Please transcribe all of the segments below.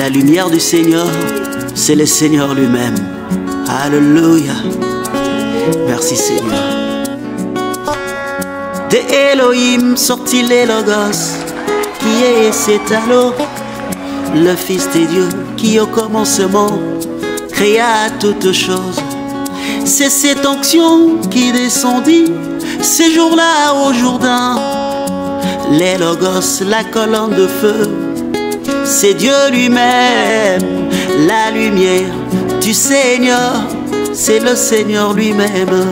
La lumière du Seigneur, c'est le Seigneur lui-même. Alléluia. Merci Seigneur. De Elohim sortit les Logos, qui est cet alors, le Fils de Dieu, qui au commencement créa toutes choses. C'est cette onction qui descendit ces jours-là au Jourdain. Les Logos, la colonne de feu, c'est Dieu lui-même. La lumière du Seigneur, c'est le Seigneur lui-même.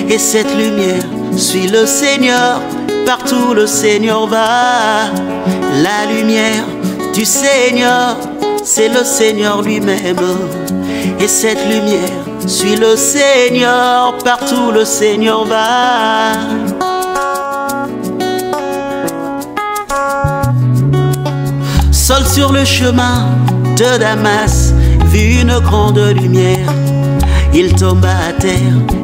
Et cette lumière suit le Seigneur, partout le Seigneur va. La lumière du Seigneur, c'est le Seigneur lui-même. Et cette lumière suit le Seigneur, partout le Seigneur va. Seul sur le chemin de Damas, vit une grande lumière. Il tomba à terre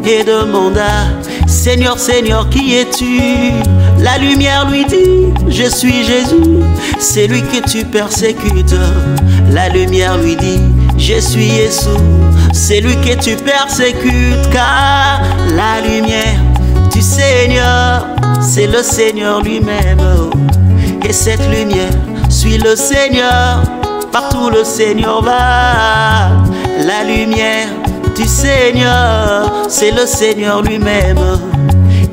et demanda: Seigneur, Seigneur, qui es-tu? La lumière lui dit: je suis Jésus, c'est lui que tu persécutes. La lumière lui dit: je suis Jésus, c'est lui que tu persécutes. Car la lumière du Seigneur, c'est le Seigneur lui-même. Et cette lumière suit le Seigneur, partout le Seigneur va. La lumière du Seigneur, c'est le Seigneur lui-même.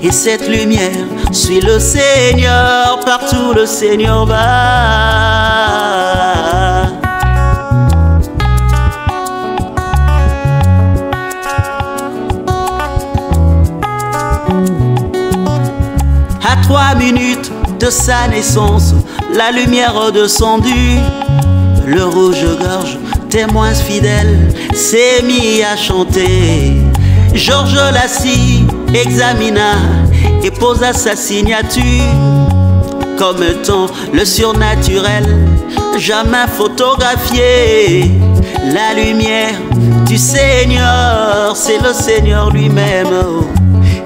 Et cette lumière suit le Seigneur, partout le Seigneur va. À 3 minutes de sa naissance, la lumière redescendue. Le rouge-gorge, témoin fidèle, s'est mis à chanter. Georges Lassie examina et posa sa signature comme étant le surnaturel, jamais photographié. La lumière du Seigneur, c'est le Seigneur lui-même.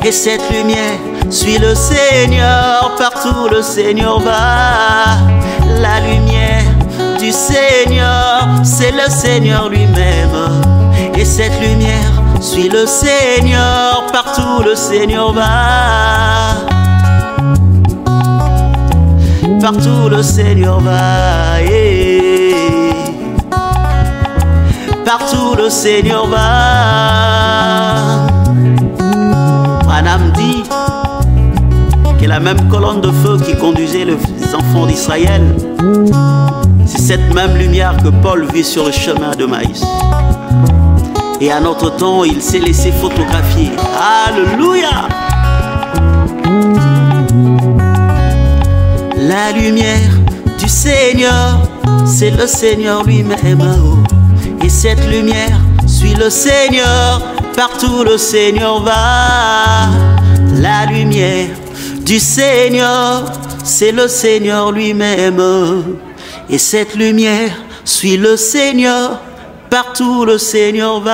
Et cette lumière suit le Seigneur, partout le Seigneur va. La lumière du Seigneur, c'est le Seigneur lui-même. Et cette lumière suit le Seigneur, partout le Seigneur va. Partout le Seigneur va. Partout le Seigneur va. Branham dit que la même colonne de feu qui conduisait les enfants d'Israël, c'est cette même lumière que Paul vit sur le chemin de Maïs. Et à notre temps, il s'est laissé photographier. Alléluia! La lumière du Seigneur, c'est le Seigneur lui-même. Et cette lumière suit le Seigneur, partout le Seigneur va. La lumière du Seigneur, c'est le Seigneur lui-même. Et cette lumière suit le Seigneur, partout le Seigneur va.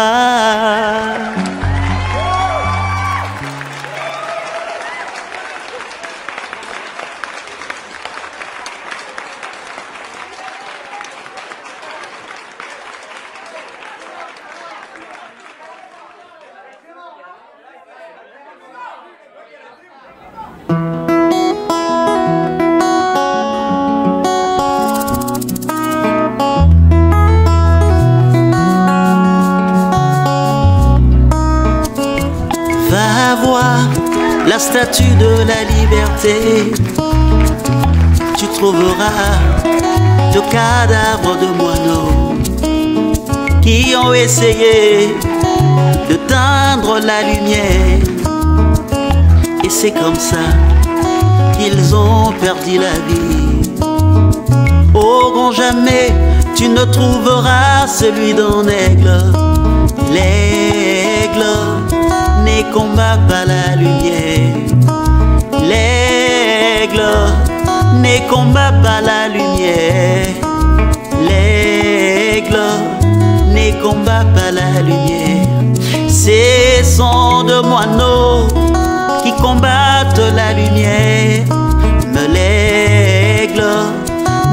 Va voir la statue de la liberté. Tu trouveras de cadavres de moineaux qui ont essayé de teindre la lumière. Et c'est comme ça qu'ils ont perdu la vie. Au grand jamais, tu ne trouveras celui d'un aigle. L'aigle ne combat pas la lumière. L'aigle ne combat pas la lumière. L'aigle ne combat pas la lumière. Ce sont de moineaux qui combattent la lumière. Mais l'aigle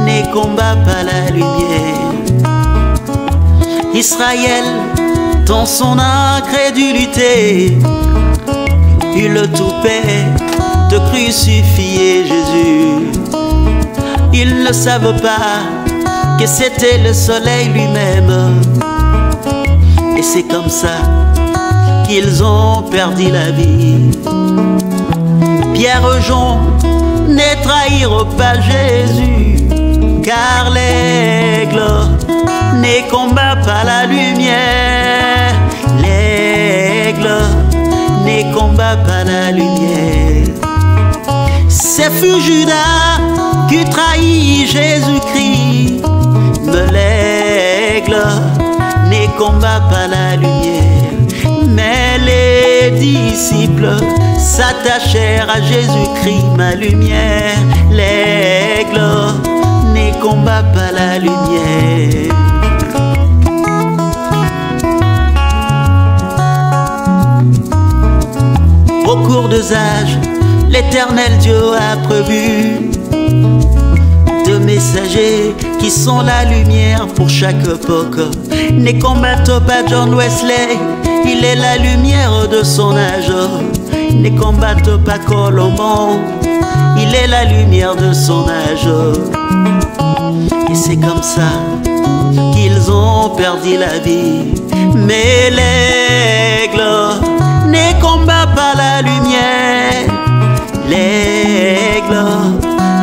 ne combat pas la lumière. Israël, dans son incrédulité, eut le toupet de crucifier Jésus. Ils ne savent pas que c'était le soleil lui-même. Et c'est comme ça qu'ils ont perdu la vie. Pierre et Jean ne trahirent pas Jésus, car l'aigle ne combat pas la lumière. L'aigle ne combat pas la lumière. C'est fut Judas qui trahit Jésus-Christ, mais l'aigle ne combat pas la lumière. Mais les disciples s'attachèrent à Jésus-Christ, ma lumière. L'aigle ne combat pas la lumière. Au cours des âges, l'Éternel Dieu a prévu de messagers qui sont la lumière pour chaque époque. Ne combatte pas John Wesley, il est la lumière de son âge. Ne combatte pas Colomban, il est la lumière de son âge. Et c'est comme ça qu'ils ont perdu la vie. Mais l'aigle ne combat pas la lumière. L'aigle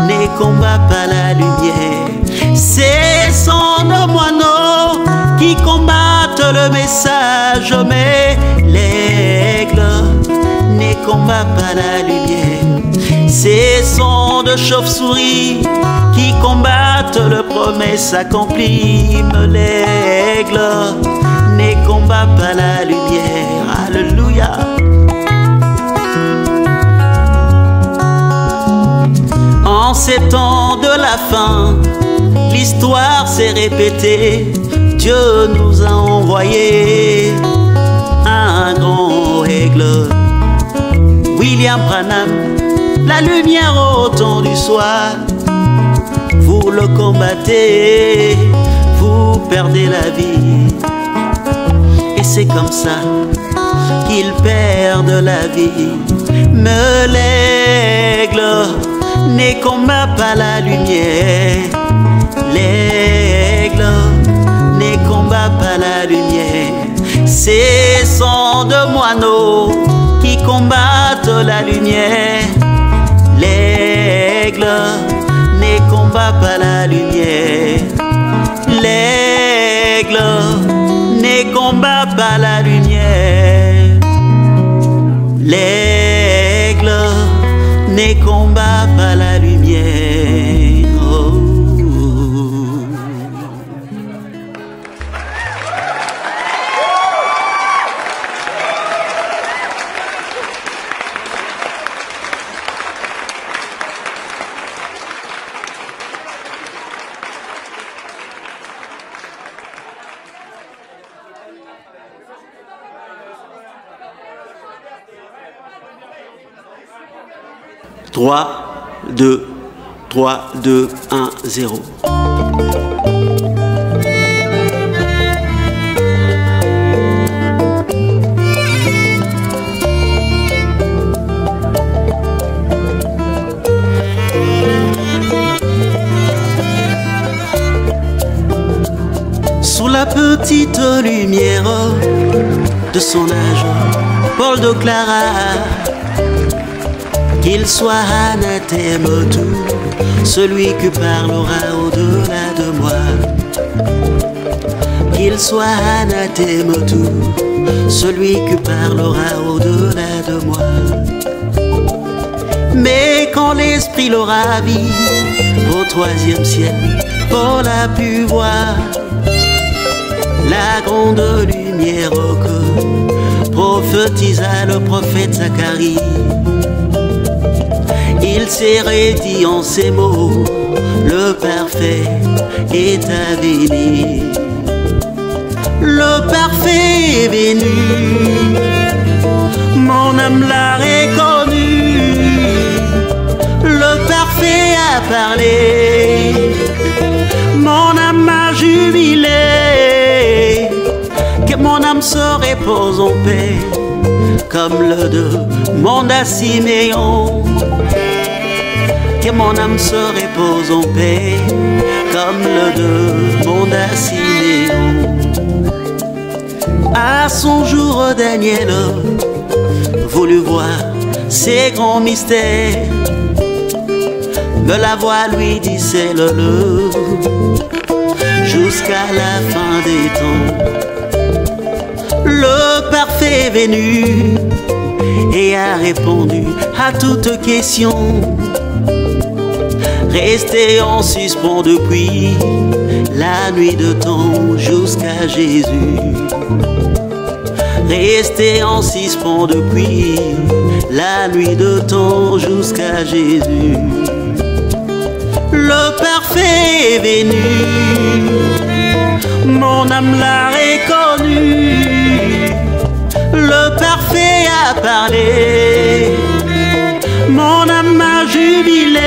ne combat pas la lumière. Ce sont nos moineaux qui combattent le message. Mais l'aigle ne combat pas la lumière. Ce sont de chauves-souris qui combattent le promesse accomplie. Mais l'aigle ne combat pas la lumière. Alléluia. En ces temps de la fin, l'histoire s'est répétée. Dieu nous a envoyé un grand aigle. William Branham, la lumière au temps du soir. Vous le combattez, vous perdez la vie. Et c'est comme ça qu'ils perdent la vie. Mais l'aigle ne combat pas la lumière. L'aigle ne combat pas la lumière. Ce sont de moineaux qui combattent la lumière. L'aigle ne combat pas la lumière. L'aigle ne combat pas la lumière. L'aigle ne combat pas la lumière. Oh. Trois, 2, 3, 2, 1, 0. Sous la petite lumière de son âge, Paul déclara qu'il soit anathème tout celui qui parlera au-delà de moi. Qu'il soit anathème tout celui qui parlera au-delà de moi. Mais quand l'Esprit l'aura vu au troisième ciel, Paul a pu voir la grande lumière que prophétisa le prophète Zacharie. Il s'est dit en ces mots, le parfait est à venir. Le parfait est venu, mon âme l'a reconnu. Le parfait a parlé, mon âme a jubilé. âme se repose en paix, comme le demande à Siméon. Que mon âme se repose en paix, comme le demande à Siméon. À son jour, Daniel voulut voir ces grands mystères, mais la voix lui dit celle-le jusqu'à la fin des temps. Le parfait est venu et a répondu à toutes questions, resté en suspens depuis la nuit de temps jusqu'à Jésus. Resté en suspens depuis la nuit de temps jusqu'à Jésus. Le parfait est venu, mon âme l'a reconnu. Le parfait a parlé, mon âme a jubilé.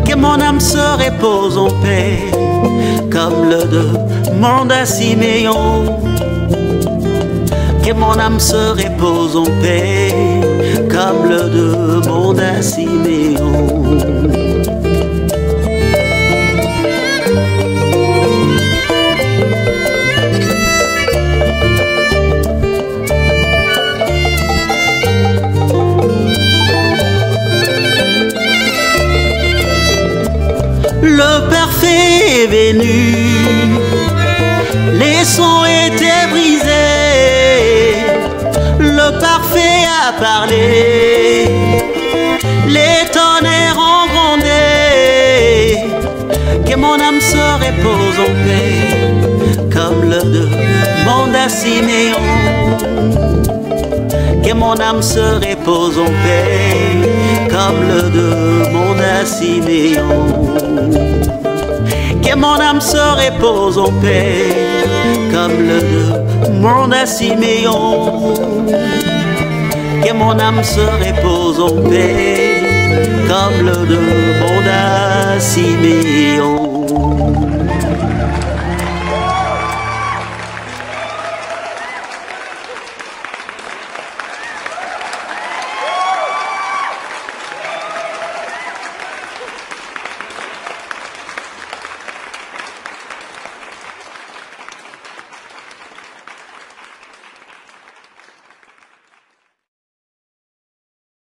Que mon âme se repose en paix, comme le demande à Siméon. Que mon âme se repose en paix, comme le demande à Siméon. Le parfait est venu, les sons étaient brisés. Le parfait a parlé, les tonnerres ont grondé. Que mon âme se repose en paix, comme le demande à Siméon. Que mon âme se repose en paix, comme le demande à Siméon. Que mon âme se repose en paix, comme le demande à Siméon. Que mon âme se repose en paix, comme le demande à Siméon.